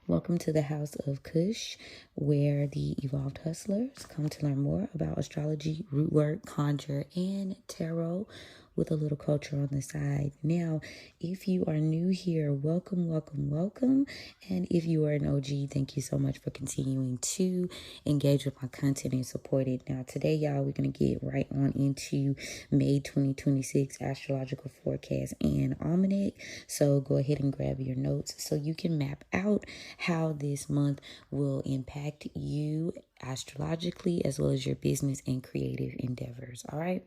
Welcome to the House of Cush, where the evolved hustlers come to learn more about astrology, rootwork, conjure, and tarot with a little culture on the side. Now, if you are new here, welcome, welcome, welcome. And if you are an OG, thank you so much for continuing to engage with my content and support it. Now, today, y'all, we're going to get right on into May 2026 astrological forecast and almanac. So go ahead and grab your notes so you can map out how this month will impact you astrologically as well as your business and creative endeavors. All right.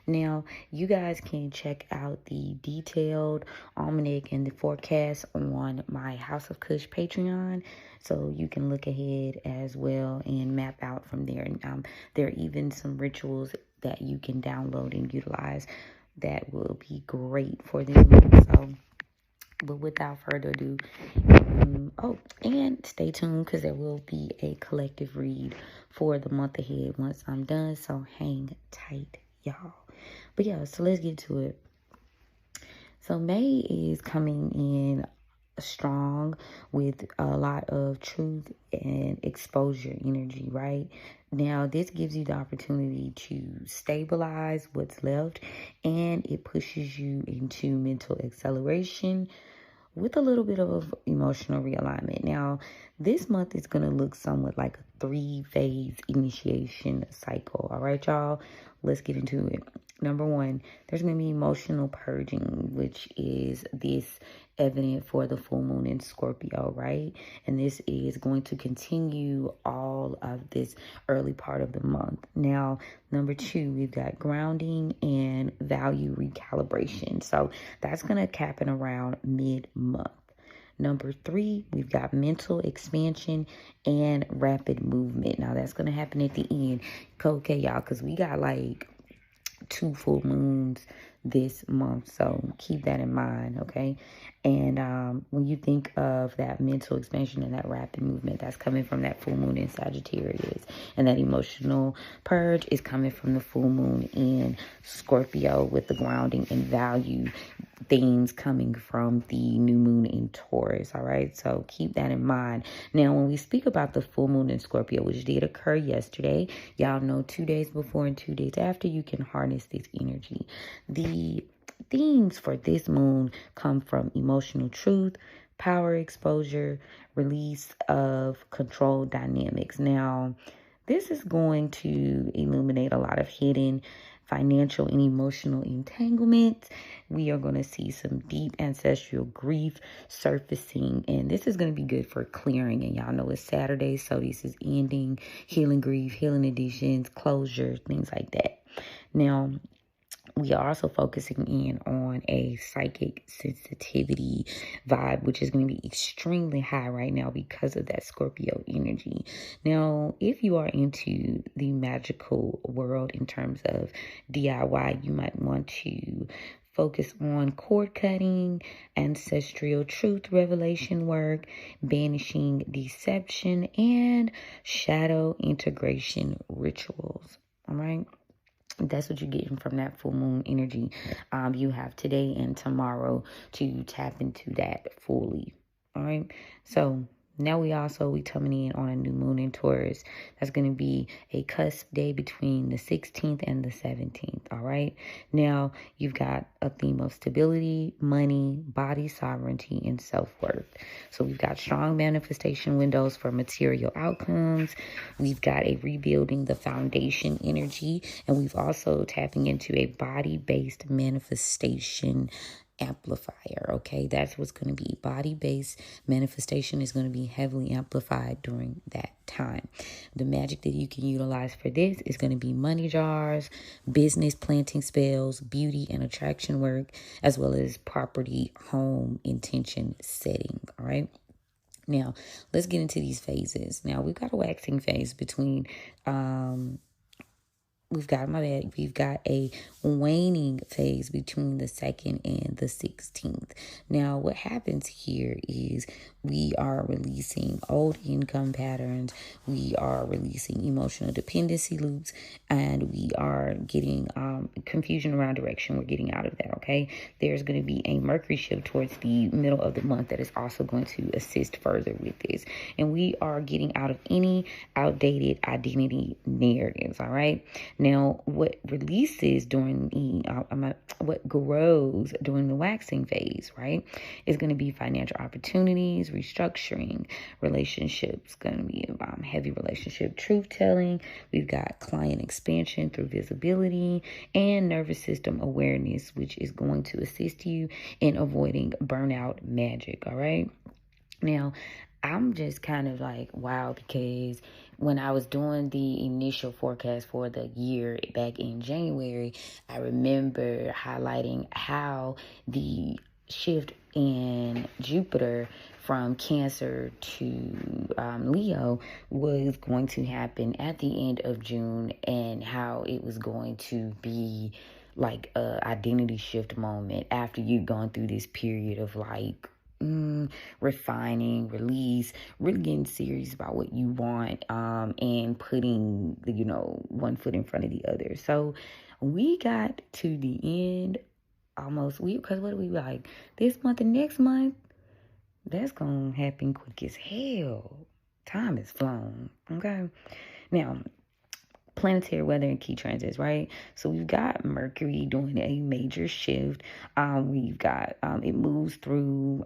Now, you guys can check out the detailed almanac and the forecast on my House of Cush Patreon, so you can look ahead as well and map out from there. And there are even some rituals that you can download and utilize that will be great for this month. So, but without further ado, and stay tuned because there will be a collective read for the month ahead once I'm done. So hang tight, y'all. But yeah, so let's get to it. So May is coming in strong with a lot of truth and exposure energy, right? Now, this gives you the opportunity to stabilize what's left, and it pushes you into mental acceleration with a little bit of emotional realignment. Now, this month is going to look somewhat like a 3-phase initiation cycle. All right, y'all, let's get into it. Number one, there's going to be emotional purging, which is this evident for the full moon in Scorpio, right? And this is going to continue all of this early part of the month. Now, number two, we've got grounding and value recalibration. So that's going to happen around mid-month. Number three, we've got mental expansion and rapid movement. Now, that's going to happen at the end. Okay, y'all, because we got like 2 full moons this month, so keep that in mind, okay? And when you think of that mental expansion and that rapid movement, that's coming from that full moon in Sagittarius, and that emotional purge is coming from the full moon in Scorpio, with the grounding and value themes coming from the new moon in Taurus. All right, so keep that in mind. Now, when we speak about the full moon in Scorpio, which did occur yesterday, y'all know 2 days before and 2 days after, you can harness this energy. The themes for this moon come from emotional truth, power exposure, release of control dynamics. Now, this is going to illuminate a lot of hidden financial and emotional entanglements. We are going to see some deep ancestral grief surfacing, and this is going to be good for clearing. And y'all know it's Saturday, so this is ending, healing grief, healing additions, closure, things like that. Now, we are also focusing in on a psychic sensitivity vibe, which is going to be extremely high right now because of that Scorpio energy. Now, if you are into the magical world in terms of DIY, you might want to focus on cord cutting, ancestral truth revelation work, banishing deception, and shadow integration rituals. All right. That's what you're getting from that full moon energy. You have today and tomorrow to tap into that fully. All right. So now we coming in on a new moon in Taurus. That's going to be a cusp day between the 16th and the 17th. All right. Now you've got a theme of stability, money, body sovereignty, and self-worth. So we've got strong manifestation windows for material outcomes. We've got a rebuilding the foundation energy, and we've also tapping into a body-based manifestation amplifier. Okay, that's what's going to be body-based manifestation is going to be heavily amplified during that time. The magic that you can utilize for this is going to be money jars, business planting spells, beauty and attraction work, as well as property home intention setting. All right. Now, let's get into these phases. Now, we've got a waxing phase between We've got a waning phase between the 2nd and the 16th. Now, what happens here is we are releasing old income patterns. We are releasing emotional dependency loops, and we are getting confusion around direction. We're getting out of that, okay? There's going to be a Mercury shift towards the middle of the month that is also going to assist further with this. And we are getting out of any outdated identity narratives, all right? Now, what releases during the, what grows during the waxing phase, right, is going to be financial opportunities, restructuring, relationships, going to be heavy relationship truth telling. We've got client expansion through visibility and nervous system awareness, which is going to assist you in avoiding burnout magic. All right. Now, I'm just kind of like, wow, because when I was doing the initial forecast for the year back in January, I remember highlighting how the shift in Jupiter from Cancer to Leo was going to happen at the end of June, and how it was going to be like a identity shift moment after you've gone through this period of like refining, release, really getting serious about what you want, and putting one foot in front of the other. So we got to the end almost, because what are we like this month and next month? That's gonna happen quick as hell. Time is flown. Okay. Now, planetary weather and key transits, right? So we've got Mercury doing a major shift. We've got it moves through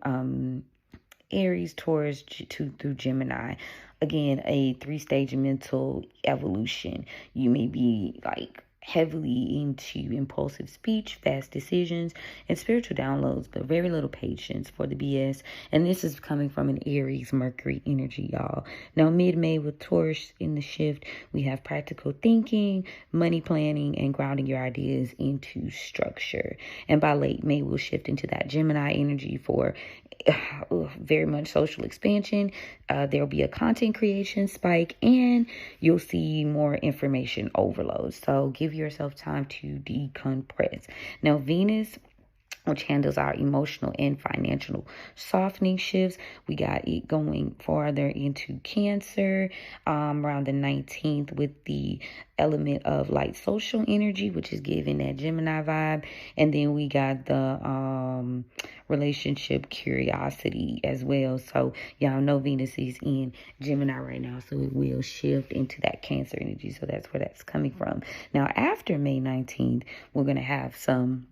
Aries, Taurus, through Gemini. Again, a 3-stage mental evolution. You may be like heavily into impulsive speech, fast decisions, and spiritual downloads, but very little patience for the BS. And this is coming from an Aries Mercury energy, y'all. Now, mid-May with Taurus in the shift, we have practical thinking, money planning, and grounding your ideas into structure. And by late May, we'll shift into that Gemini energy for very much social expansion. There'll be a content creation spike, and you'll see more information overload. So give yourself time to decompress. Now, Venus, which handles our emotional and financial softening shifts, we got it going farther into Cancer around the 19th with the element of light social energy, which is giving that Gemini vibe. And then we got the relationship curiosity as well. So y'all know Venus is in Gemini right now, so it will shift into that Cancer energy. So that's where that's coming from. Now, after May 19th, we're going to have some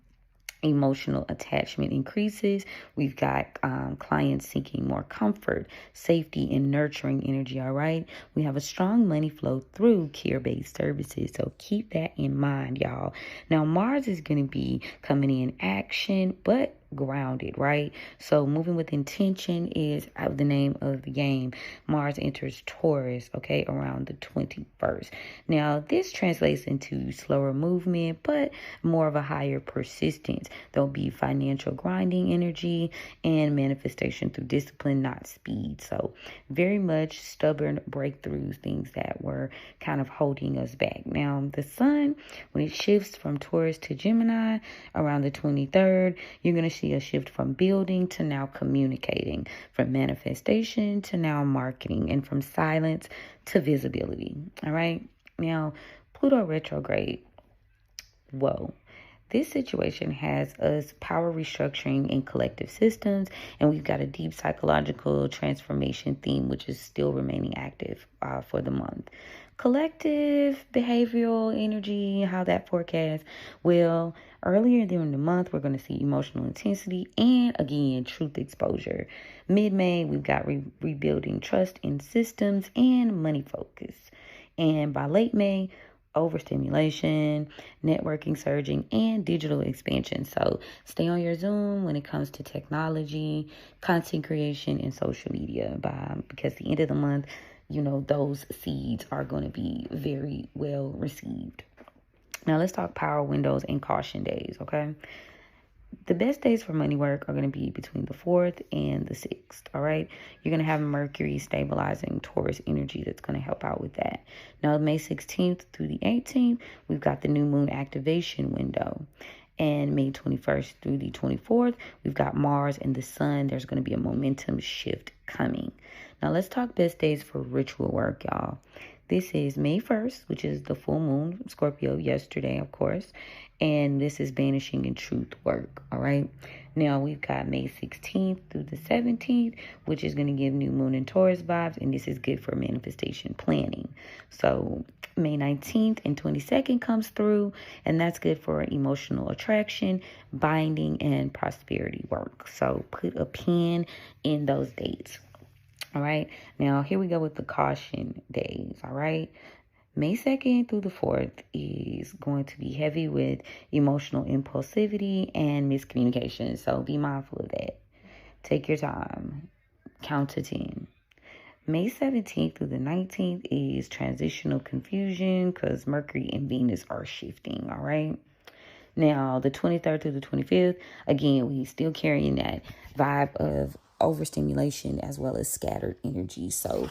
emotional attachment increases. We've got clients seeking more comfort, safety, and nurturing energy. All right. We have a strong money flow through care-based services. So keep that in mind, y'all. Now, Mars is going to be coming in action, but grounded, right? So moving with intention is the name of the game. Mars enters Taurus, okay, around the 21st. Now, this translates into slower movement, but more of a higher persistence. There'll be financial grinding energy and manifestation through discipline, not speed. So very much stubborn breakthroughs, things that were kind of holding us back. Now, the sun, when it shifts from Taurus to Gemini around the 23rd, you're going to see a shift from building to now communicating, from manifestation to now marketing, and from silence to visibility. All right. Now, Pluto retrograde. Whoa. This situation has us power restructuring in collective systems, and we've got a deep psychological transformation theme, which is still remaining active for the month. Collective behavioral energy, how that forecast. Well, earlier during the month, we're going to see emotional intensity and, again, truth exposure. Mid-May, we've got rebuilding trust in systems and money focus. And by late May, overstimulation, networking surging, and digital expansion. So stay on your Zoom when it comes to technology, content creation, and social media, because the end of the month, those seeds are going to be very well received. Now let's talk power windows and caution days, okay? The best days for money work are going to be between the 4th and the 6th, all right? You're going to have Mercury stabilizing Taurus energy that's going to help out with that. Now, May 16th through the 18th, we've got the new moon activation window. And May 21st through the 24th, we've got Mars and the Sun. There's going to be a momentum shift coming. Now, let's talk best days for ritual work, y'all. This is May 1st, which is the full moon, Scorpio, yesterday, of course. And this is banishing and truth work, all right? Now, we've got May 16th through the 17th, which is going to give new moon and Taurus vibes, and this is good for manifestation planning. So, May 19th and 22nd comes through, and that's good for emotional attraction, binding, and prosperity work. So, put a pin in those dates. All right. Now, here we go with the caution days. All right. May 2nd through the 4th is going to be heavy with emotional impulsivity and miscommunication. So be mindful of that. Take your time. Count to 10. May 17th through the 19th is transitional confusion because Mercury and Venus are shifting. All right. Now, the 23rd through the 25th, again, we still carrying that vibe of overstimulation as well as scattered energy. So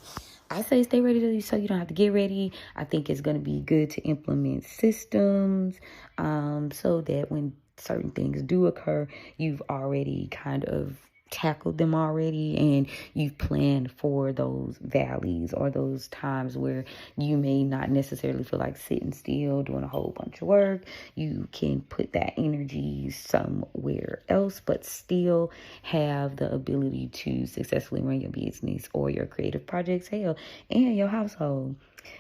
I say stay ready so you don't have to get ready. I think it's going to be good to implement systems so that when certain things do occur, you've already kind of tackled them already and you've planned for those valleys or those times where you may not necessarily feel like sitting still doing a whole bunch of work. You can put that energy somewhere else but still have the ability to successfully run your business or your creative projects, hell, and your household.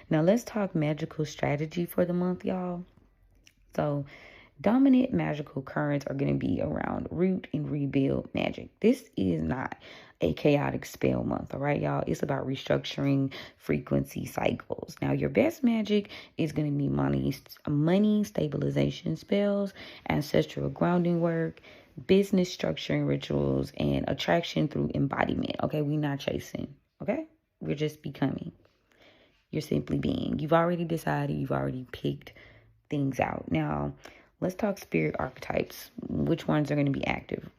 Now let's talk magical strategy for the month, y'all. So dominant magical currents are going to be around root and rebuild magic. This is not a chaotic spell month, all right, y'all? It's about restructuring frequency cycles. Now, your best magic is going to be money stabilization spells, ancestral grounding work, business structuring rituals, and attraction through embodiment, okay? We're not chasing, okay? We're just becoming. You're simply being. You've already decided, you've already picked things out. Now, let's talk spirit archetypes. Which ones are going to be active?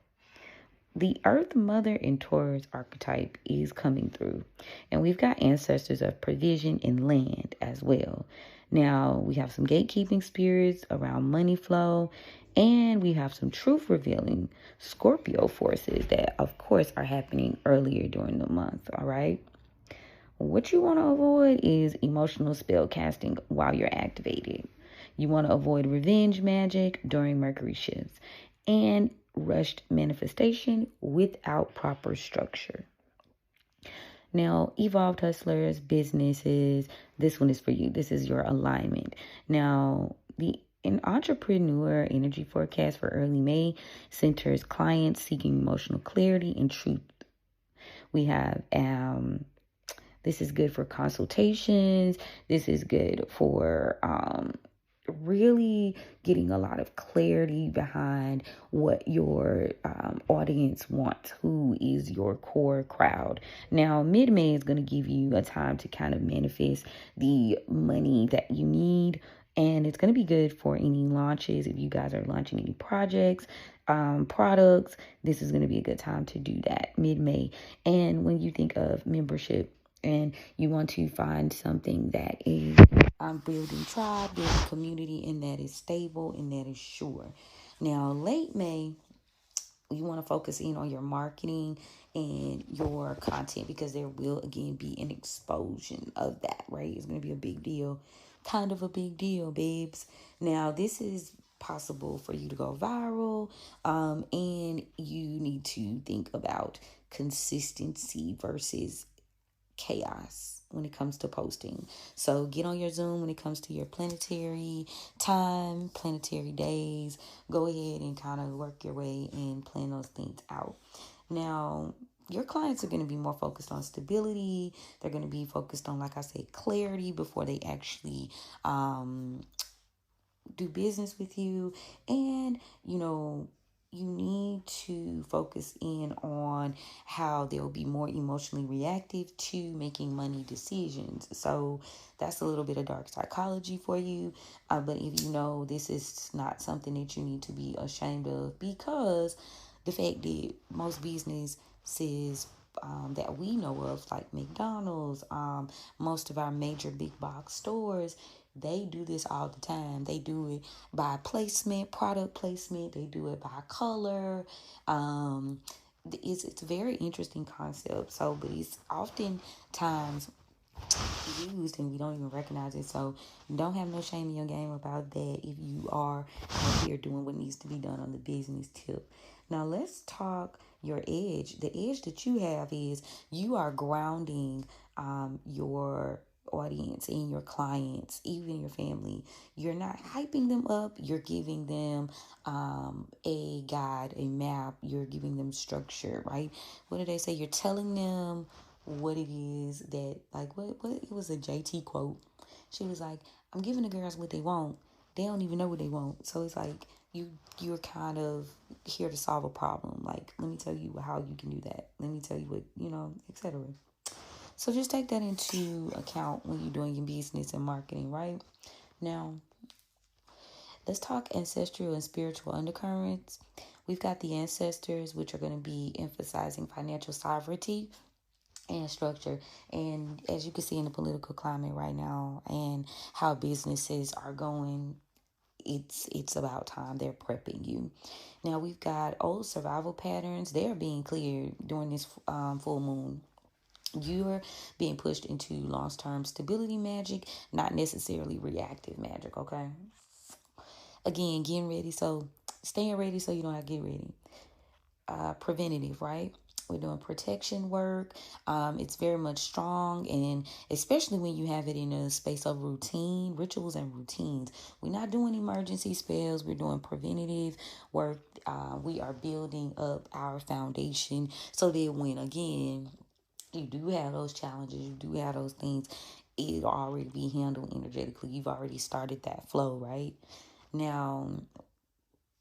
The Earth Mother and Taurus archetype is coming through. And we've got ancestors of provision and land as well. Now, we have some gatekeeping spirits around money flow. And we have some truth revealing Scorpio forces that, of course, are happening earlier during the month. All right. What you want to avoid is emotional spell casting while you're activated. You want to avoid revenge magic during Mercury shifts and rushed manifestation without proper structure. Now, evolved hustlers, businesses, this one is for you. This is your alignment. Now, an entrepreneur energy forecast for early May centers clients seeking emotional clarity and truth. We have this is good for consultations. This is good for really getting a lot of clarity behind what your audience wants, who is your core crowd. Now, mid-May is going to give you a time to kind of manifest the money that you need. And it's going to be good for any launches. If you guys are launching any projects, products, this is going to be a good time to do that mid-May. And when you think of membership, and you want to find something that is building tribe, building community, and that is stable and that is sure. Now, late May, you want to focus in on your marketing and your content because there will, again, be an explosion of that, right? It's going to be a big deal, kind of a big deal, babes. Now, this is possible for you to go viral, and you need to think about consistency versus chaos when it comes to posting. So get on your Zoom when it comes to your planetary time, planetary days. Go ahead and kind of work your way and plan those things out. Now, your clients are going to be more focused on stability. They're going to be focused on, like I said, clarity before they actually do business with you. And, you need to focus in on how they'll be more emotionally reactive to making money decisions. So that's a little bit of dark psychology for you. But if you know this is not something that you need to be ashamed of, because the fact that most businesses that we know of, like McDonald's, most of our major big box stores, they do this all the time. They do it by placement, product placement. They do it by color. It's a very interesting concept. So, but it's oftentimes used and we don't even recognize it. So don't have no shame in your game about that if you are out here doing what needs to be done on the business tip. Now let's talk your edge. The edge that you have is you are grounding your audience and your clients, even your family. You're not hyping them up. You're giving them a guide, a map. You're giving them structure, right? What do they say? You're telling them what it is that, like, what it was a JT quote. She was like, I'm giving the girls what they want. They don't even know what they want. So it's like you're kind of here to solve a problem. Like, let me tell you how you can do that. Let me tell you what, etc. So just take that into account when you're doing your business and marketing, right? Now, let's talk ancestral and spiritual undercurrents. We've got the ancestors, which are going to be emphasizing financial sovereignty and structure. And as you can see in the political climate right now and how businesses are going, it's about time they're prepping you. Now we've got old survival patterns. They're being cleared during this full moon. You're being pushed into long-term stability magic, not necessarily reactive magic, okay? Again, getting ready, so staying ready so you don't have to get ready. Preventative, right? We're doing protection work. It's very much strong, and especially when you have it in a space of routine, rituals and routines. We're not doing emergency spells. We're doing preventative work. We are building up our foundation so that when, again, you do have those challenges, you do have those things, it'll already be handled energetically. You've already started that flow, right? Now,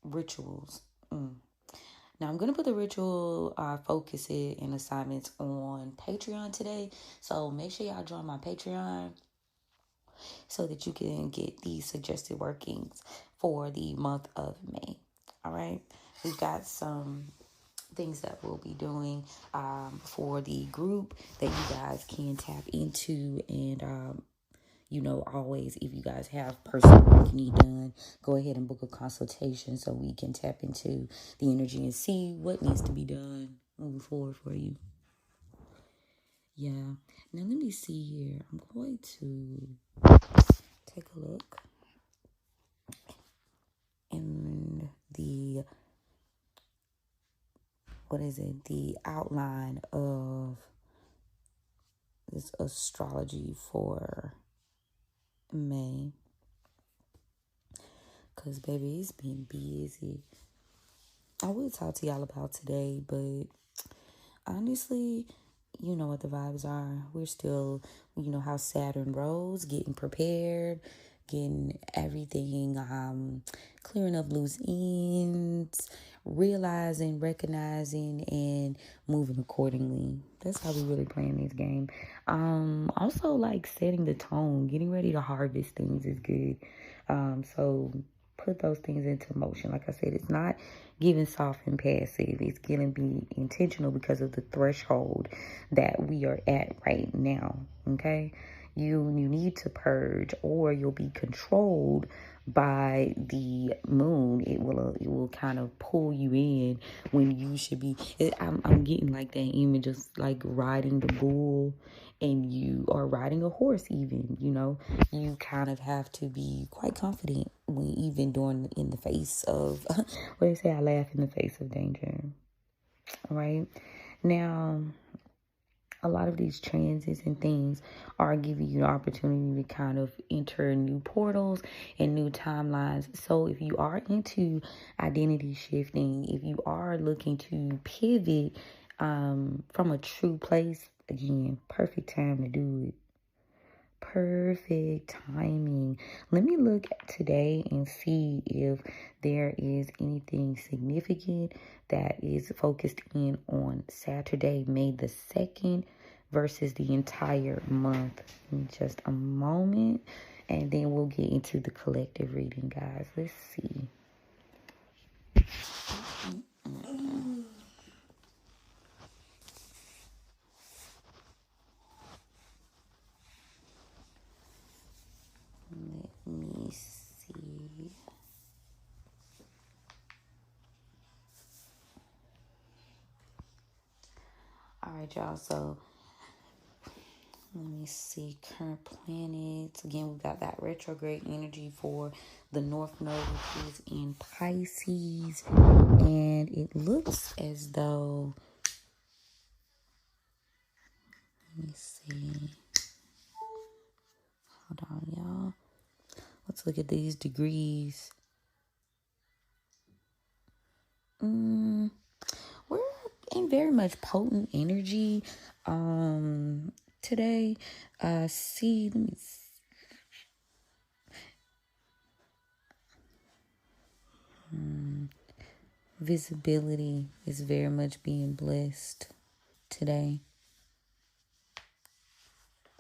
rituals. Now, I'm going to put the ritual focuses and assignments on Patreon today. So make sure y'all join my Patreon so that you can get these suggested workings for the month of May. All right. We've got some things that we'll be doing for the group that you guys can tap into. And always, if you guys have personal work you need done, go ahead and book a consultation so we can tap into the energy and see what needs to be done moving forward for you. Yeah. Now, let me see here. I'm going to take a look in the outline of this astrology for May. Because, baby, it's been busy. I will talk to y'all about today, but honestly, you know what the vibes are. We're still, how Saturn rose, getting prepared, getting everything, clearing up loose ends, realizing, recognizing, and moving accordingly. That's how we really playing this game. Also, like, setting the tone, getting ready to harvest things is good. So put those things into motion. Like I said, it's not giving soft and passive. It's getting be intentional because of the threshold that we are at right now. Okay, you need to purge, or you'll be controlled by the moon. It will kind of pull you in when you should be. I'm getting like that image of like riding the bull, and you are riding a horse. Even you kind of have to be quite confident when even doing in the face of what they say. I laugh in the face of danger. All right, now, a lot of these transits and things are giving you the opportunity to kind of enter new portals and new timelines. So if you are into identity shifting, if you are looking to pivot from a true place, again, perfect time to do it. Perfect timing. Let me look today and see if there is anything significant that is focused in on Saturday, May the 2nd, versus the entire month. In just a moment, and then we'll get into the collective reading, guys. Let's see. right, y'all. So let me see current planets. Again, we got that retrograde energy for the North Node, which is in Pisces. And it looks as though, let me see. Hold on, y'all. Let's look at these degrees. We're in very much potent energy today. See, let me see. Visibility is very much being blessed today.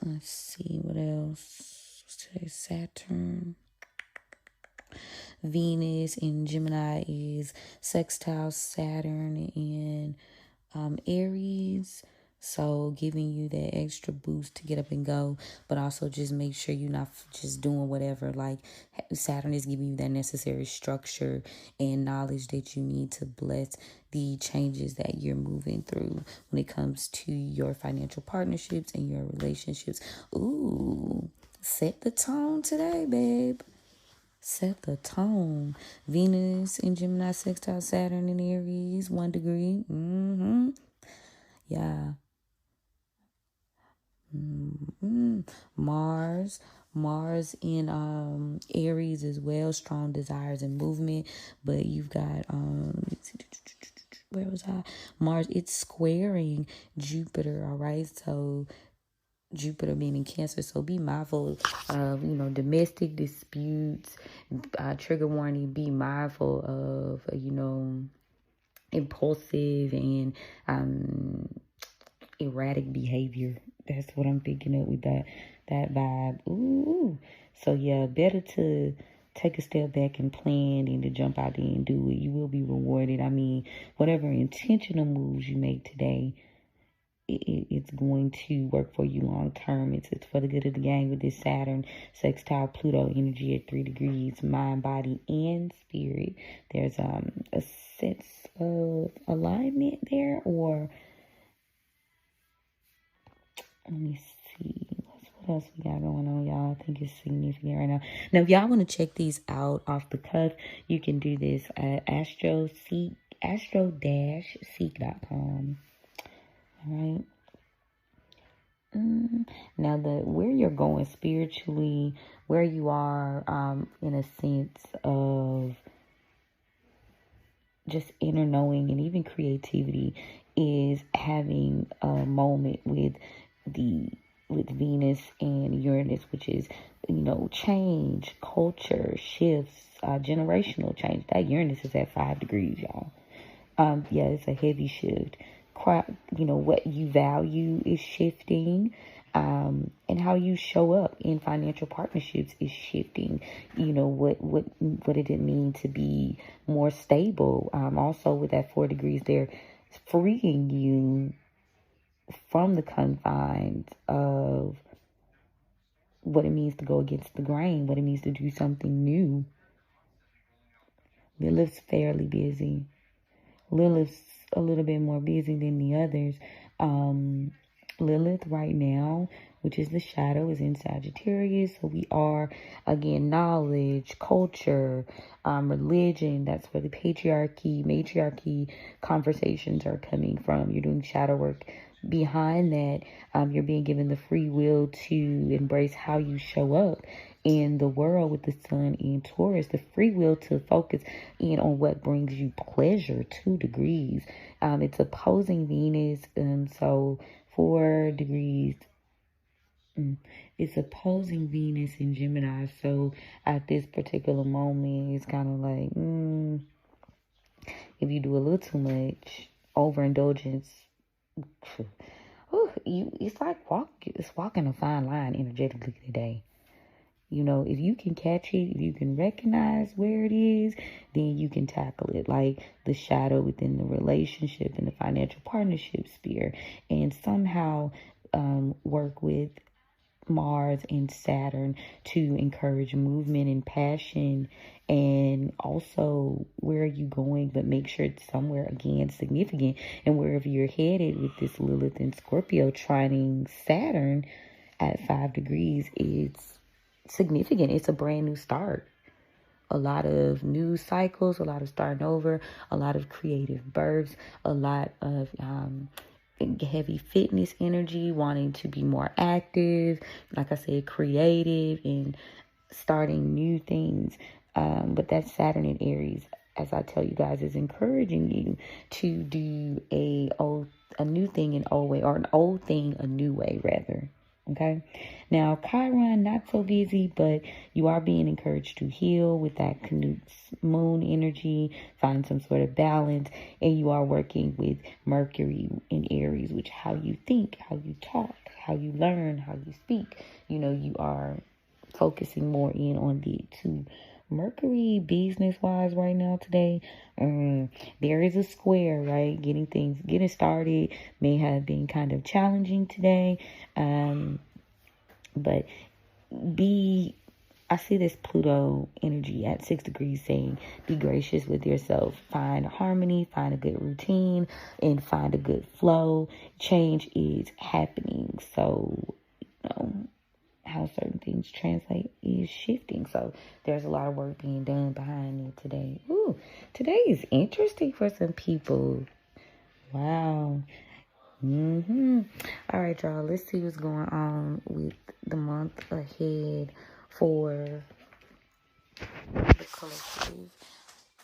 Let's see what else. What's today? Saturn. Venus in Gemini is sextile Saturn in Aries. So giving you that extra boost to get up and go, but also just make sure you're not just doing whatever. Like Saturn is giving you that necessary structure and knowledge that you need to bless the changes that you're moving through when it comes to your financial partnerships and your relationships. Ooh, set the tone today, babe. Set the tone. Venus in Gemini, sextile Saturn in Aries, 1 degree. Yeah. Mars in Aries as well, strong desires and movement. But you've got where was I? Mars, it's squaring Jupiter, all right? So Jupiter being in Cancer, so be mindful of, domestic disputes. Trigger warning, be mindful of, impulsive and erratic behavior. That's what I'm thinking of with that vibe. Ooh. So yeah, better to take a step back and plan than to jump out there and do it. You will be rewarded. I mean, whatever intentional moves you make today, it's going to work for you long term. It's for the good of the game with this Saturn sextile Pluto energy at 3 degrees, mind, body, and spirit. There's a sense of alignment there, or let me see. What else we got going on, y'all? I think it's significant right now. Now, if y'all want to check these out off the cuff, you can do this at astro-seek.com. All right. Now, where you're going spiritually, where you are in a sense of just inner knowing and even creativity, is having a moment with Venus and Uranus, which is, change, culture, shifts, generational change. That Uranus is at 5 degrees, y'all. Yeah, it's a heavy shift. What you value is shifting, and how you show up in financial partnerships is shifting. What did it mean to be more stable? Also with that 4 degrees, they're freeing you from the confines of what it means to go against the grain, what it means to do something new. Lilith's fairly busy. Lilith's a little bit more busy than the others. Lilith right now, which is the shadow, is in Sagittarius. So we are, again, knowledge, culture, religion. That's where the matriarchy conversations are coming from. You're doing shadow work. Behind that, you're being given the free will to embrace how you show up in the world with the sun in Taurus, the free will to focus in on what brings you pleasure. 2 degrees. It's opposing Venus. So 4 degrees. It's opposing Venus in Gemini. So at this particular moment, it's kind of like, if you do a little too much overindulgence, it's like walking a fine line energetically today. If you can catch it, if you can recognize where it is, then you can tackle it, like the shadow within the relationship and the financial partnership sphere, and somehow work with Mars and Saturn to encourage movement and passion, and also where are you going, but make sure it's somewhere again significant. And wherever you're headed with this Lilith and Scorpio trining Saturn at 5 degrees, it's significant. It's a brand new start. A lot of new cycles, a lot of starting over, a lot of creative births, a lot of heavy fitness energy, wanting to be more active, like I said, creative and starting new things. But that's Saturn in Aries, as I tell you guys, is encouraging you to do a new thing in old way, or an old thing a new way rather. Okay. Now, Chiron, not so busy, but you are being encouraged to heal with that Canute's moon energy, find some sort of balance, and you are working with Mercury in Aries, which how you think, how you talk, how you learn, how you speak. You know, you are focusing more in on the two. Mercury business-wise right now today, there is a square, right? Getting started may have been kind of challenging today. But I see this Pluto energy at 6 degrees saying, be gracious with yourself. Find harmony, find a good routine, and find a good flow. Change is happening. So, how certain things translate is shifting. So there's a lot of work being done behind it today. Ooh, today is interesting for some people. Wow. All right, y'all. Let's see what's going on with the month ahead for the collective.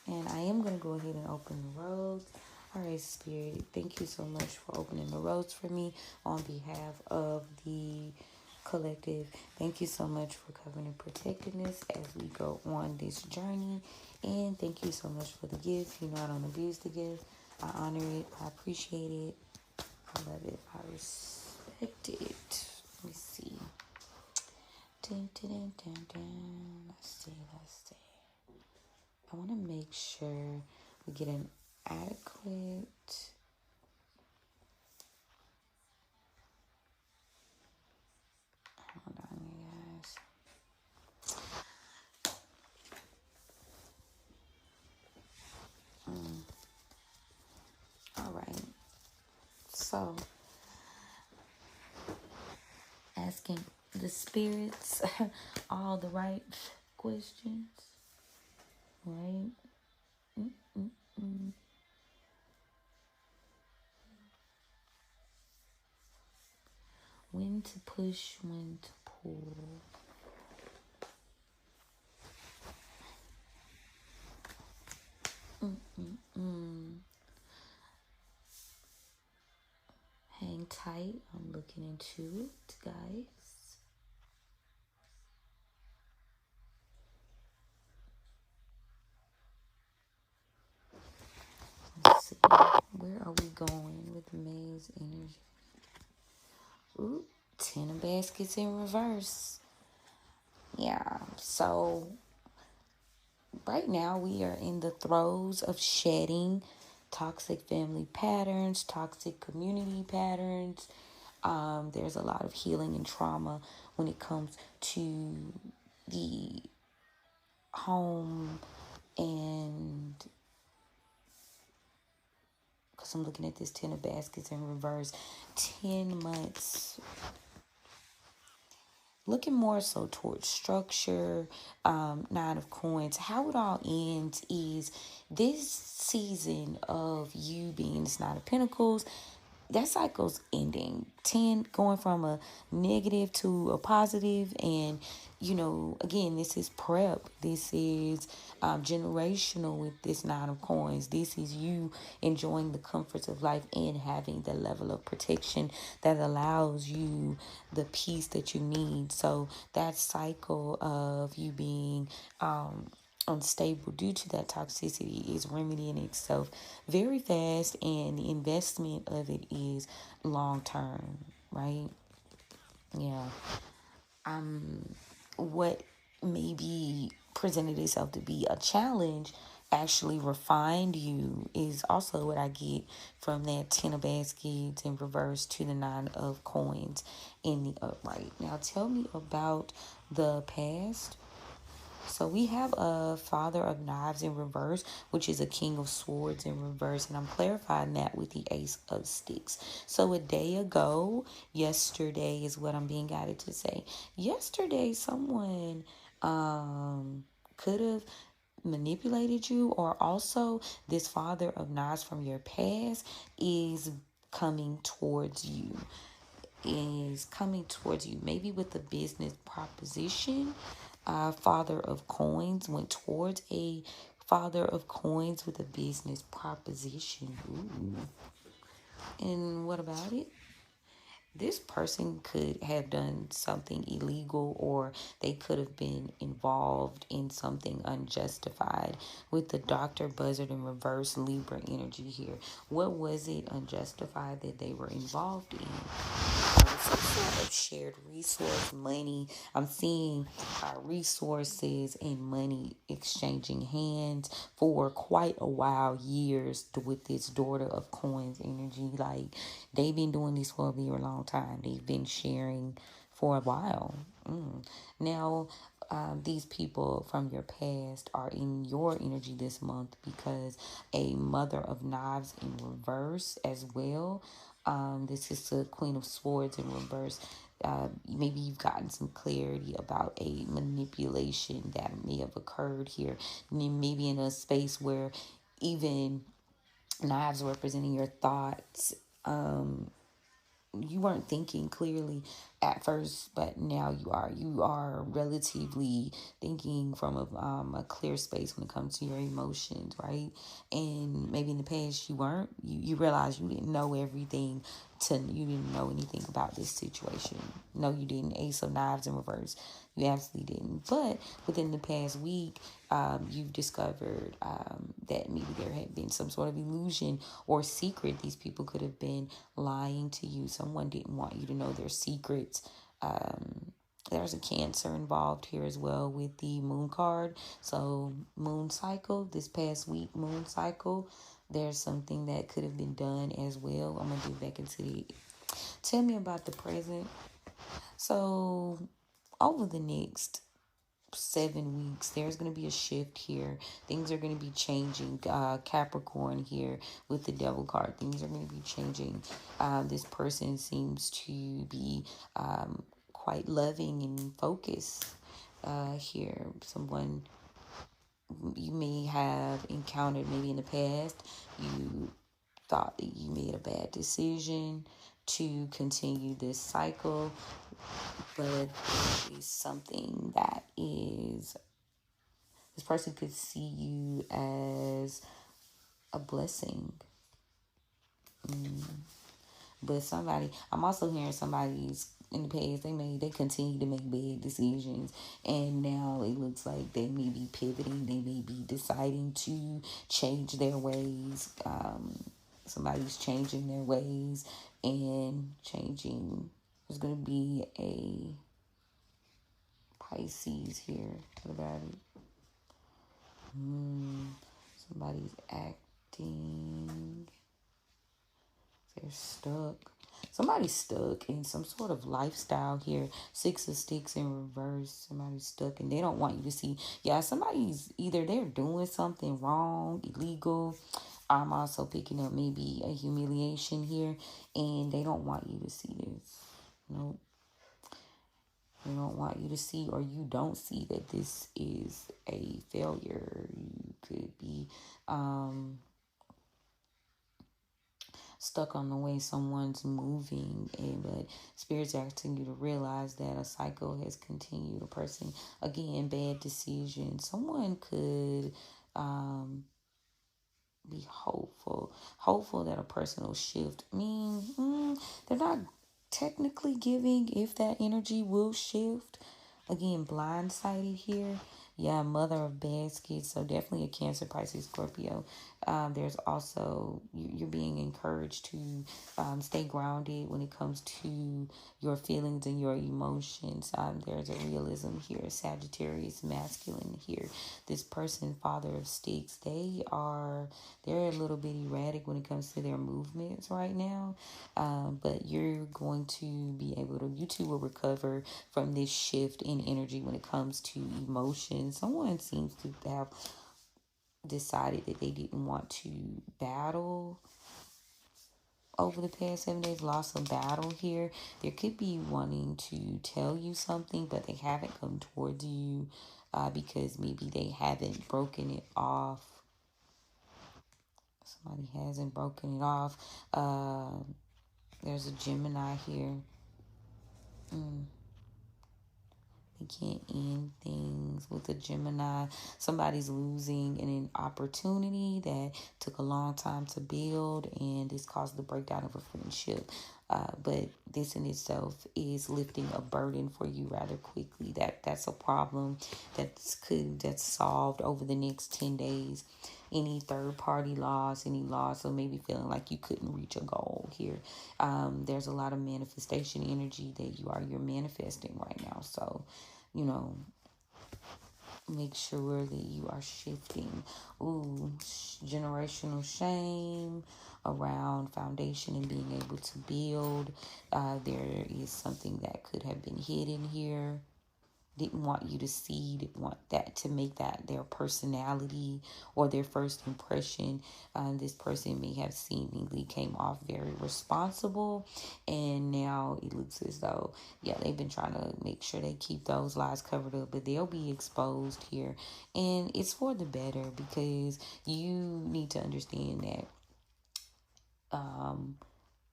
And I am going to go ahead and open the roads. All right, Spirit, thank you so much for opening the roads for me on behalf of the collective. Thank you so much for covering and protecting us as we go on this journey. And thank you so much for the gift. You know, I don't abuse the gift. I honor it. I appreciate it. I love it. I respect it. Let me see. Dun, dun, dun, dun, dun. Let's see. I want to make sure we get an adequate... Hold on, you guys. All right. So, asking the spirits all the right questions, right? When to push, when to pull. Hang tight. I'm looking into it, guys. Let's see. Where are we going with May's energy? Ooh, 10 of baskets in reverse. Yeah, so right now we are in the throes of shedding toxic family patterns, toxic community patterns. There's a lot of healing and trauma when it comes to the home, and because I'm looking at this 10 of baskets in reverse, 10 months looking more so towards structure. 9 of coins. How it all ends is this season of you being this 9 of pentacles, that cycle's ending. 10 going from a negative to a positive, and again, this is prep. This is generational with this 9 of coins. This is you enjoying the comforts of life and having the level of protection that allows you the peace that you need. So that cycle of you being unstable due to that toxicity is remedying itself very fast, and the investment of it is long term, right? Yeah. What maybe presented itself to be a challenge actually refined you is also what I get from that 10 of baskets in reverse to the 9 of coins in the upright. Now tell me about the past. So we have a Father of Knives in reverse, which is a King of Swords in reverse. And I'm clarifying that with the Ace of Sticks. So a day ago, yesterday is what I'm being guided to say. Yesterday, someone could have manipulated you, or also this Father of Knives from your past is coming towards you maybe with a business proposition. Father of Coins went towards a Father of Coins with a business proposition. Ooh. And what about it? This person could have done something illegal, or they could have been involved in something unjustified with the Dr. Buzzard in reverse Libra energy here. What was it unjustified that they were involved in? Some sort of shared resource, money. I'm seeing resources and money exchanging hands for quite a while, years, with this Daughter of Coins energy. Like, they've been doing this for a very long time. They've been sharing for a while. Now, these people from your past are in your energy this month because a Mother of Knives in reverse as well. This is the Queen of Swords in reverse. Maybe you've gotten some clarity about a manipulation that may have occurred here. Maybe in a space where even knives representing your thoughts, you weren't thinking clearly at first, but now you are. You are relatively thinking from a clear space when it comes to your emotions, right? And maybe in the past you weren't. You realized you didn't know everything. You didn't know anything about this situation. No, you didn't. Ace of Knives in reverse. You absolutely didn't. But within the past week, you've discovered that maybe there had been some sort of illusion or secret. These people could have been lying to you. Someone didn't want you to know their secrets. There's a Cancer involved here as well with the Moon card. So moon cycle, this past week moon cycle, there's something that could have been done as well. I'm going to get back into the... Tell me about the present. So over the next 7 weeks, there's going to be a shift here. Things are going to be changing. Capricorn here with the Devil card. Things are going to be changing. This person seems to be quite loving and focused here. Someone you may have encountered maybe in the past. You thought that you made a bad decision to continue this cycle, but it's something that is... This person could see you as a blessing. But I'm also hearing somebody's in the past, they continue to make bad decisions, and now it looks like they may be pivoting. They may be deciding to change their ways. Somebody's changing their ways and changing. There's going to be a Pisces here. What about it? Somebody's acting. They're stuck. Somebody's stuck in some sort of lifestyle here. 6 of Sticks in reverse. Somebody's stuck and they don't want you to see. Yeah, somebody's either they're doing something wrong, illegal. I'm also picking up maybe a humiliation here, and they don't want you to see this. Nope. They don't want you to see, or you don't see that this is a failure. You could be stuck on the way someone's moving, but Spirit's asking you to realize that a cycle has continued. A person, again, bad decision. Someone could be hopeful that a person will shift. They're not technically giving if that energy will shift. Again, blindsided here. Yeah, Mother of Baskets. So definitely a Cancer, Pisces, Scorpio. There's also, you're being encouraged to stay grounded when it comes to your feelings and your emotions. There's a realism here. Sagittarius masculine here. This person, Father of Sticks, they're a little bit erratic when it comes to their movements right now. But you're going to be able to, you two will recover from this shift in energy when it comes to emotions. Someone seems to have decided that they didn't want to battle over the past 7 days, lost a battle here. There could be wanting to tell you something, but they haven't come towards you because maybe they haven't broken it off. Somebody hasn't broken it off. There's a Gemini here. They can't end things with a Gemini. Somebody's losing an opportunity that took a long time to build, and this caused the breakdown of a friendship. But this in itself is lifting a burden for you rather quickly. That's a problem that's solved over the next 10 days. Any third party loss, any loss, or maybe feeling like you couldn't reach a goal here. There's a lot of manifestation energy that you're manifesting right now. So, make sure that you are shifting. Generational shame around foundation and being able to build. There is something that could have been hidden here. Didn't want you to see, didn't want that to make that their personality or their first impression. This person may have seemingly came off very responsible, and now it looks as though, they've been trying to make sure they keep those lies covered up, but they'll be exposed here, and it's for the better because you need to understand that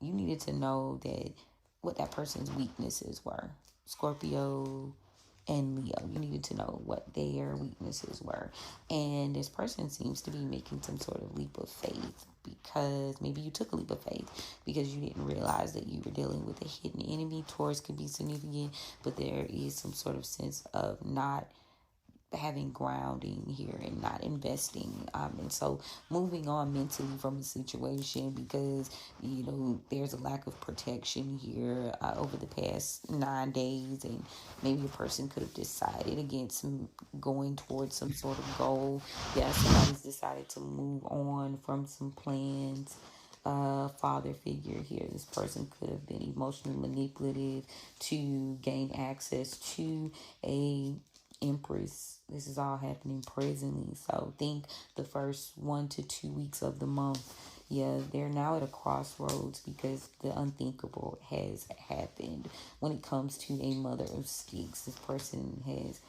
you needed to know that what that person's weaknesses were. Scorpio and Leo, you needed to know what their weaknesses were. And this person seems to be making some sort of leap of faith because maybe you took a leap of faith because you didn't realize that you were dealing with a hidden enemy. Taurus could be significant, but there is some sort of sense of not having grounding here and not investing, and so moving on mentally from a situation because there's a lack of protection here over the past 9 days, and maybe a person could have decided against going towards some sort of goal. Somebody's decided to move on from some plans. Father figure here. This person could have been emotionally manipulative to gain access to a Empress. This is all happening presently. So think the first 1 to 2 weeks of the month. They're now at a crossroads because the unthinkable has happened when it comes to a Mother of Sticks. This person has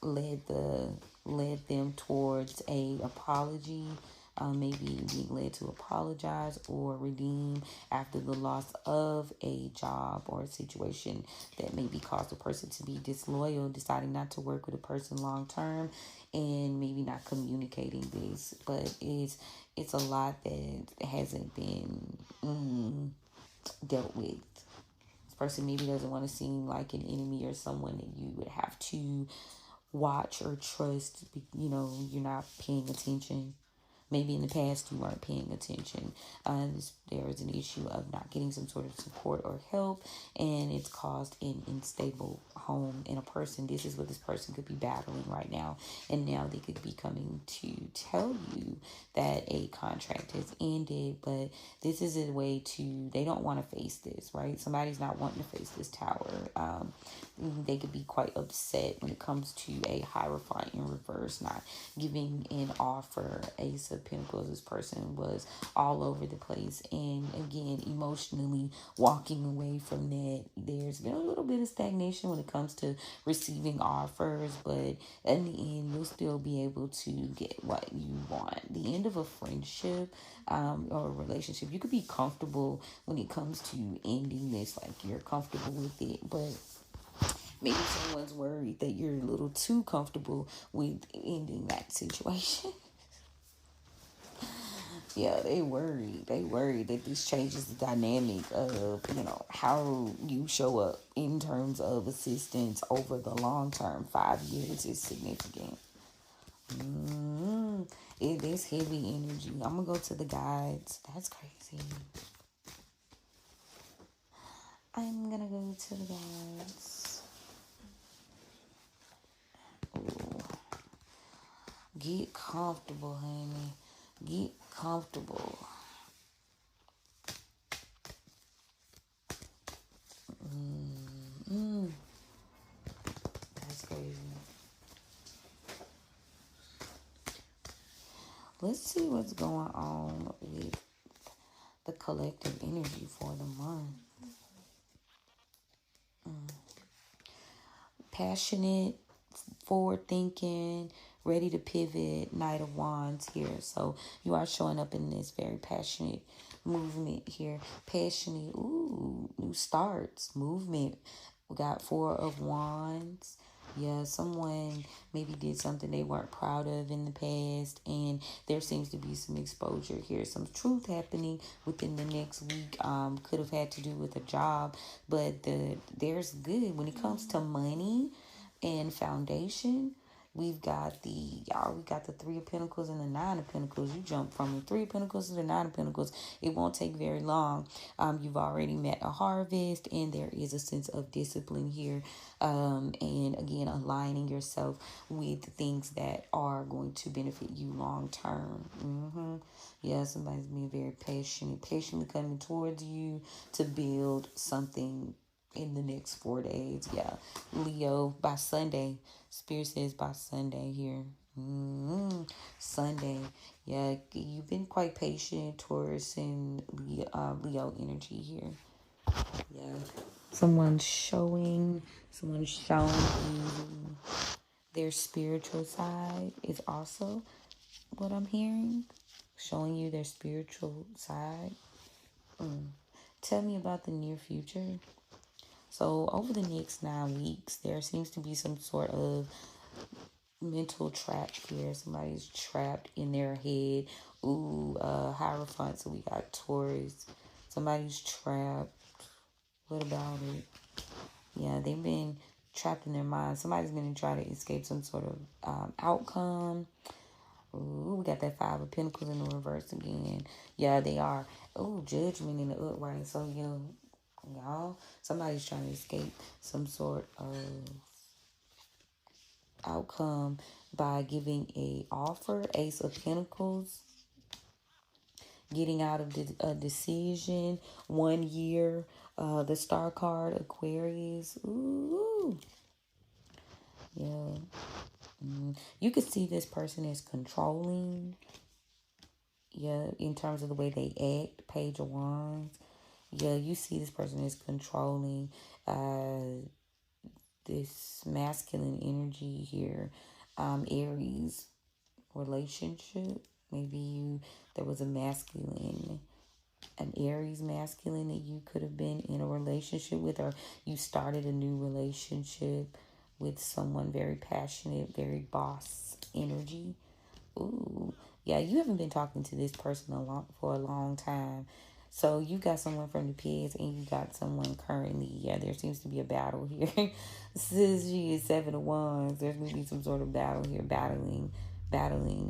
led them towards a apology. Maybe being led to apologize or redeem after the loss of a job or a situation that maybe caused a person to be disloyal, deciding not to work with a person long term, and maybe not communicating this. But it's a lot that hasn't been dealt with. This person maybe doesn't want to seem like an enemy or someone that you would have to watch or trust. You're not paying attention. Maybe in the past you weren't paying attention. There is an issue of not getting some sort of support or help, and it's caused an unstable home in a person. This is what this person could be battling right now, and now they could be coming to tell you that a contract has ended, but this is a way to, they don't want to face this, right? Somebody's not wanting to face this tower. They could be quite upset when it comes to a Hierophant in reverse, not giving an offer. Ace of Pentacles, this person was all over the place, and again, emotionally walking away from that. There's been a little bit of stagnation when it comes to receiving offers, but in the end, you'll still be able to get what you want. The end of a friendship or a relationship, you could be comfortable when it comes to ending this, like you're comfortable with it, but maybe someone's worried that you're a little too comfortable with ending that situation. They worried. They worried that this changes the dynamic of, how you show up in terms of assistance over the long term. 5 years is significant. It is heavy energy. I'm going to go to the guides. That's crazy. I'm going to go to the guides. Ooh. Get comfortable, honey. Get comfortable. That's crazy. Let's see what's going on with the collective energy for the month. Passionate, forward thinking, ready to pivot, Knight of Wands here. So you are showing up in this very passionate movement here. Passionate, new starts, movement. We got Four of Wands. Yeah, someone maybe did something they weren't proud of in the past, and there seems to be some exposure here, some truth happening within the next week. Could have had to do with a job, but there's good when it comes to money and foundation. We've got we got the Three of Pentacles and the Nine of Pentacles. You jump from the Three of Pentacles to the Nine of Pentacles. It won't take very long. You've already met a harvest, and there is a sense of discipline here. And again, aligning yourself with things that are going to benefit you long term. Yeah, somebody's being very patiently coming towards you to build something in the next 4 days. Yeah, Leo, by Sunday. Spirit says by Sunday here. Sunday. Yeah, you've been quite patient, Taurus and Leo energy here. Yeah. Someone's showing you their spiritual side is also what I'm hearing. Showing you their spiritual side. Tell me about the near future. So over the next 9 weeks, there seems to be some sort of mental trap here. Somebody's trapped in their head. Hierophant. So we got Taurus. Somebody's trapped. What about it? Yeah, they've been trapped in their mind. Somebody's going to try to escape some sort of outcome. We got that Five of Pentacles in the reverse again. Yeah, they are. Judgment in the upright. So, y'all, somebody's trying to escape some sort of outcome by giving a offer. Ace of Pentacles. Getting out of a decision. 1 year. The Star card, Aquarius. Ooh. Yeah. You could see this person as controlling. Yeah, in terms of the way they act. Page of Wands. Yeah, you see this person as controlling. This masculine energy here. Aries relationship. Maybe there was an Aries masculine that you could have been in a relationship with, or you started a new relationship with someone very passionate, very boss energy. Ooh, yeah, you haven't been talking to this person for a long time. So you got someone from the past, and you got someone currently. Yeah, there seems to be a battle here. Since she is 7 of Wands, there's going to be some sort of battle here, battling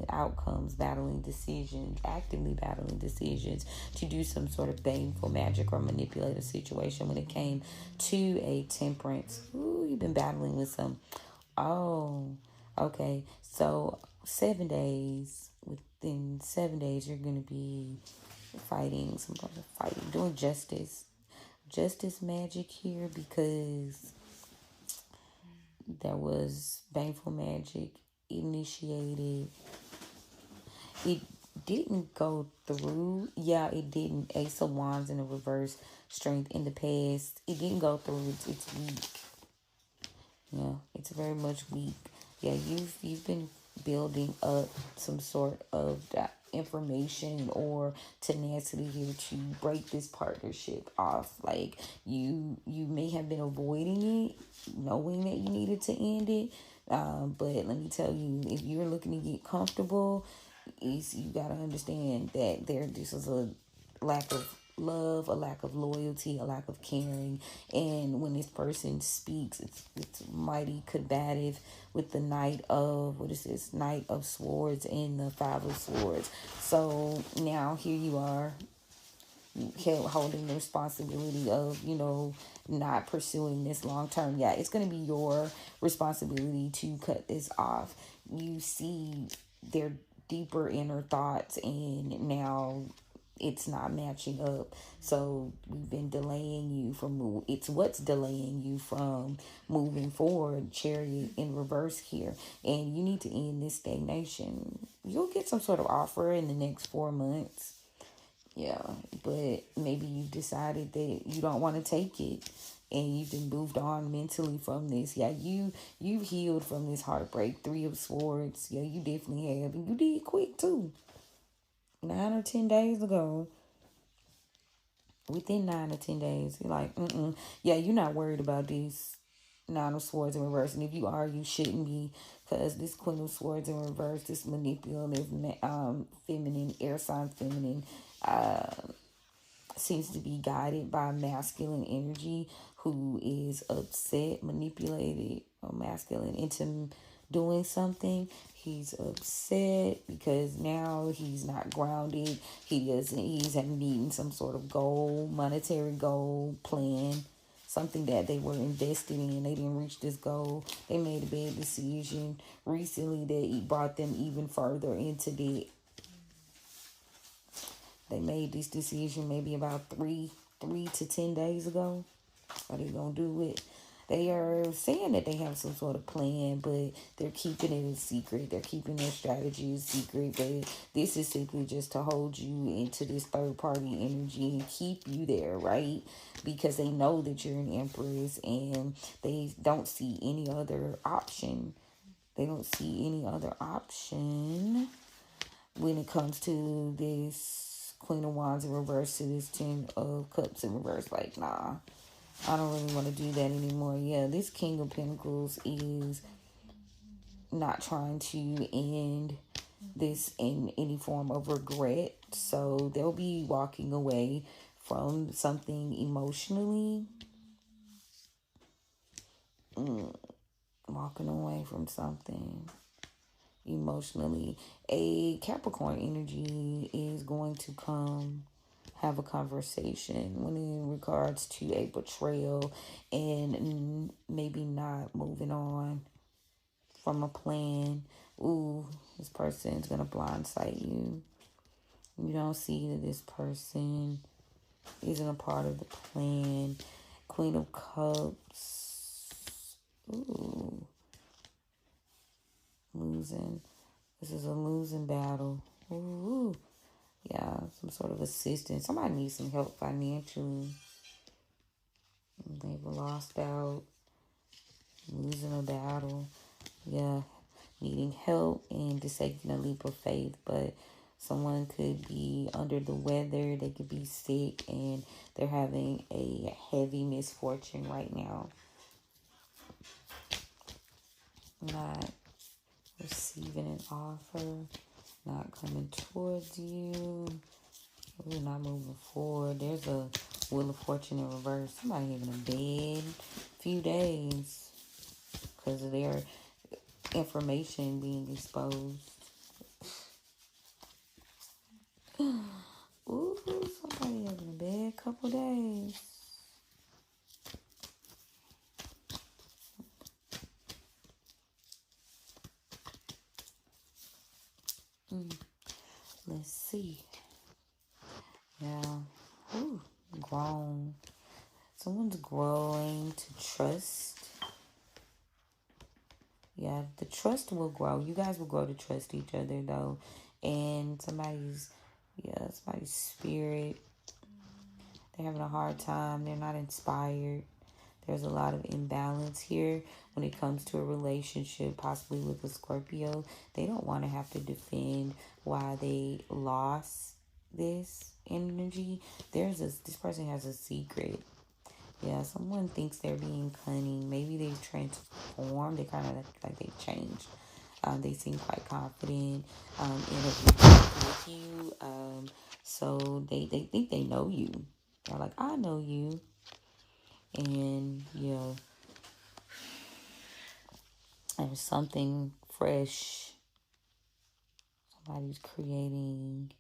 outcomes, battling decisions, actively battling decisions to do some sort of baneful magic or manipulate a situation when it came to a temperance. Ooh, you've been battling with some. Oh, okay. So 7 days. Within 7 days, you're going to be fighting, some sort of fighting, doing justice magic here, because there was baneful magic initiated. It didn't go through. Yeah, it didn't. Ace of Wands in the reverse, strength in the past. It didn't go through. It's weak. Yeah, it's very much weak. Yeah, you've been building up some sort of that information or tenacity here to break this partnership off. Like you may have been avoiding it, knowing that you needed to end it. But let me tell you, if you're looking to get comfortable, you gotta understand that this is a lack of love, a lack of loyalty, a lack of caring. And when this person speaks, it's mighty combative with the Knight of, what is this? Knight of Swords and the Five of Swords. So now here you are, holding the responsibility of, not pursuing this long term. Yeah, it's going to be your responsibility to cut this off. You see their deeper inner thoughts, and now it's not matching up. So we've been delaying you from it's what's delaying you from moving forward. Chariot in reverse here, and you need to end this stagnation. You'll get some sort of offer in the next 4 months. Yeah, but maybe you've decided that you don't want to take it, and you've been moved on mentally from this. Yeah, you've healed from this heartbreak. 3 of Swords. Yeah, you definitely have, and you did quick too. 9 or 10 days ago. Within 9 or 10 days, you're like, yeah, you're not worried about this 9 of Swords in reverse. And if you are, you shouldn't be, because this Queen of Swords in reverse, this manipulative, feminine, air sign feminine, seems to be guided by masculine energy, who is upset, manipulated, or masculine into doing something. He's upset because now he's not grounded. He's meeting some sort of goal, monetary goal, plan, something that they were invested in. They didn't reach this goal. They made a bad decision recently that brought them even further into debt. They made this decision maybe about 3 to 10 days ago. Are they gonna do it? They are saying that they have some sort of plan, but they're keeping it a secret. They're keeping their strategy a secret. But this is simply just to hold you into this third party energy and keep you there, right? Because they know that you're an empress, and they don't see any other option. They don't see any other option when it comes to this Queen of Wands in reverse to this 10 of Cups in reverse. Like, nah, I don't really want to do that anymore. Yeah, this King of Pentacles is not trying to end this in any form of regret. So they'll be walking away from something emotionally. Walking away from something emotionally. A Capricorn energy is going to come have a conversation when in regards to a betrayal and maybe not moving on from a plan. Ooh, this person's gonna blindside you. You don't see that this person isn't a part of the plan. Queen of Cups. Ooh. Losing. This is a losing battle. Ooh. Yeah, some sort of assistance. Somebody needs some help financially. They've lost out. Losing a battle. Yeah, needing help and just taking a leap of faith. But someone could be under the weather. They could be sick, and they're having a heavy misfortune right now. Not receiving an offer, not coming towards you. We're not moving forward. There's a Wheel of Fortune in reverse. Somebody having a bad few days because of their information being exposed. Ooh, somebody having a bad couple days. Let's see. Yeah. Ooh, grown. Someone's growing to trust. Yeah, the trust will grow. You guys will grow to trust each other, though. And somebody's spirit, they're having a hard time. They're not inspired. There's a lot of imbalance here when it comes to a relationship, possibly with a Scorpio. They don't want to have to defend why they lost this energy. This person has a secret. Yeah, someone thinks they're being cunning. Maybe they've transformed. They kind of like they've changed. They seem quite confident in a relationship with you. So they think they know you. They're like, I know you. And, yeah, there's something fresh. Somebody's creating.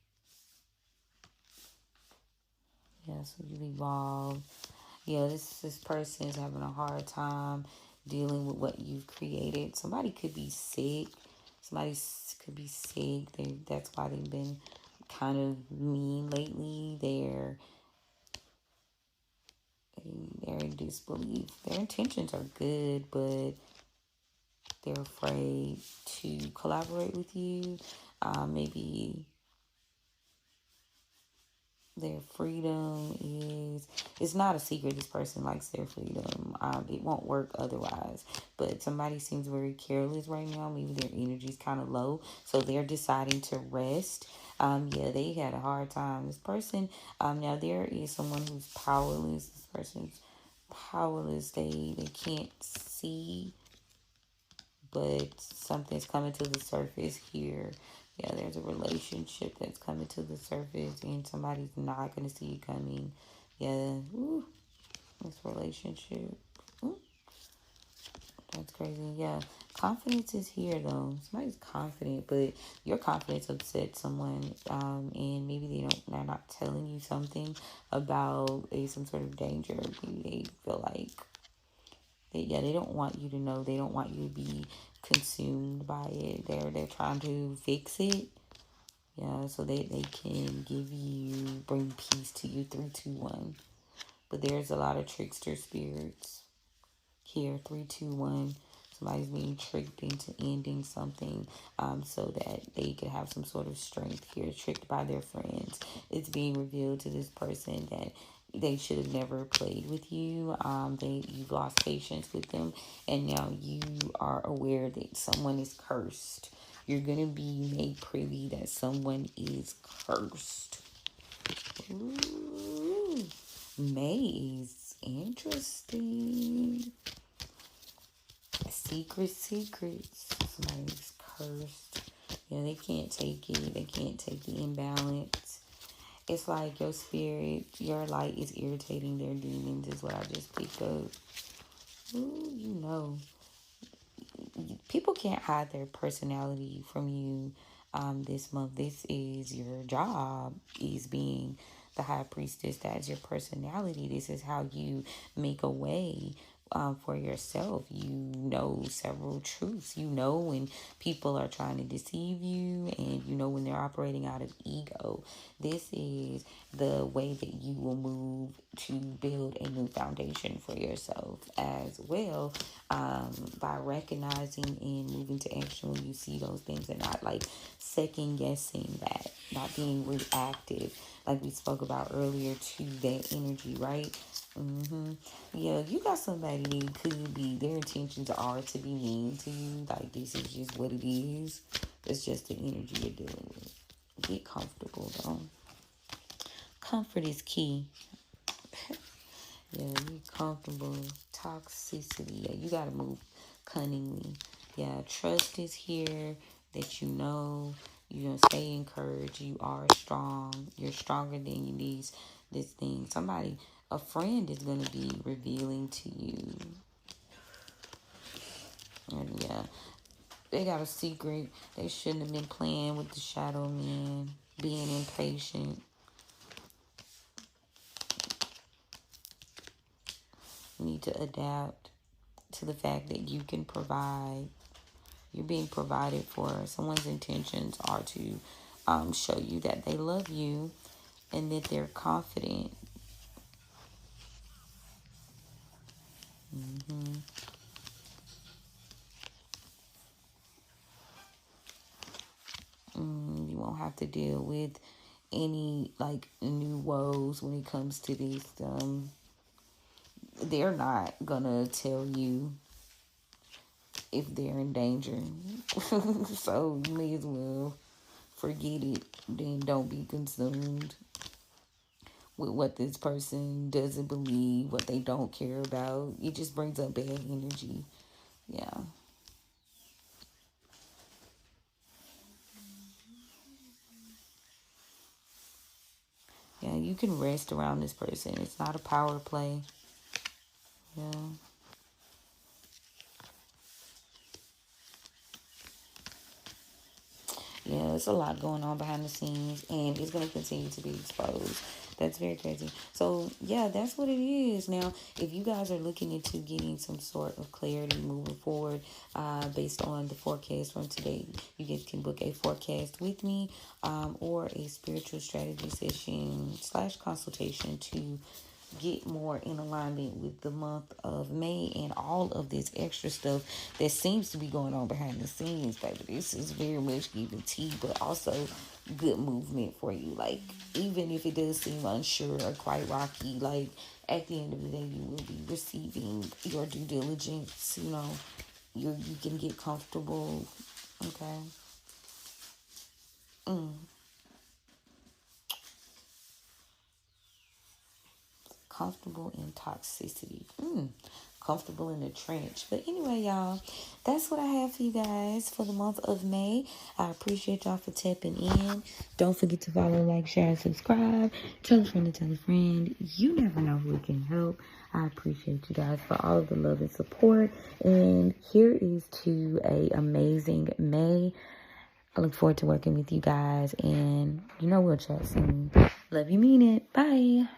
Yeah, so you evolve. Yeah, this person is having a hard time dealing with what you've created. Somebody could be sick. Somebody could be sick. That's why they've been kind of mean lately. They're in disbelief. Their intentions are good, but they're afraid to collaborate with you. Maybe their freedom is, it's not a secret this person likes their freedom. It won't work otherwise, but somebody seems very careless right now. Maybe their energy's kind of low, so they're deciding to rest. Yeah, they had a hard time. This person, now there is someone who's powerless. This person's powerless. They can't see, but something's coming to the surface here. Yeah, there's a relationship that's coming to the surface, and somebody's not going to see it coming. Yeah, ooh, this relationship. Ooh, that's crazy. Yeah, confidence is here, though. Somebody's confident, but your confidence upset someone, and maybe they're not telling you something about some sort of danger. Maybe they feel like they don't want you to know. They don't want you to be consumed by it. They're trying to fix it. Yeah, so they can bring peace to you. 3, 2, 1. But there's a lot of trickster spirits here. 3, 2, 1. Somebody's being tricked into ending something, so that they could have some sort of strength here. Tricked by their friends. It's being revealed to this person that they should have never played with you. You've lost patience with them, and now you are aware that someone is cursed. You're gonna be made privy that someone is cursed. Ooh, May is interesting. Secrets. Somebody's cursed. Yeah, they can't take it. They can't take the imbalance. It's like your spirit, your light is irritating their demons, is what I just picked up. Ooh, people can't hide their personality from you this month. This is your job, is being the high priestess. That's your personality. This is how you make a way for yourself. You know several truths. You know when people are trying to deceive you, and you know when they're operating out of ego. This is the way that you will move to build a new foundation for yourself as well, by recognizing and moving to action when you see those things, and not like second guessing that, not being reactive like we spoke about earlier to that energy, right? Yeah, you got somebody that could be, their intentions are to be mean to you. Like, this is just what it is. It's just the energy you're dealing with. Get comfortable, though. Comfort is key. Yeah, you comfortable. Toxicity. Yeah, you gotta move cunningly. Yeah, trust is here, that you know. You're gonna stay encouraged. You are strong. You're stronger than you need this thing. A friend is gonna be revealing to you. And yeah, they got a secret. They shouldn't have been playing with the shadow man, being impatient. You need to adapt to the fact that you can provide. You're being provided for. Someone's intentions are to show you that they love you and that they're confident. You won't have to deal with any like new woes when it comes to this. They're not gonna tell you if they're in danger. So you may as well forget it. Then don't be consumed with what this person doesn't believe, what they don't care about. It just brings up bad energy. Yeah. Yeah, you can rest around this person. It's not a power play. Yeah. Yeah, it's a lot going on behind the scenes, and it's going to continue to be exposed. That's very crazy. So, yeah, that's what it is. Now, if you guys are looking into getting some sort of clarity moving forward based on the forecast from today, you guys can book a forecast with me or a spiritual strategy session / consultation to get more in alignment with the month of May and all of this extra stuff that seems to be going on behind the scenes, baby. This is very much giving tea, but also good movement for you. Like, even if it does seem unsure or quite rocky, like, at the end of the day, you will be receiving your due diligence. You know, you can get comfortable. Okay. Comfortable in toxicity. Comfortable in the trench. But anyway, y'all, that's what I have for you guys for the month of May. I appreciate y'all for tapping in. Don't forget to follow, like, share, and subscribe. Tell a friend to tell a friend. You never know who can help. I appreciate you guys for all of the love and support. And here is to a amazing May. I look forward to working with you guys. And you know we'll chat soon. Love you, mean it. Bye.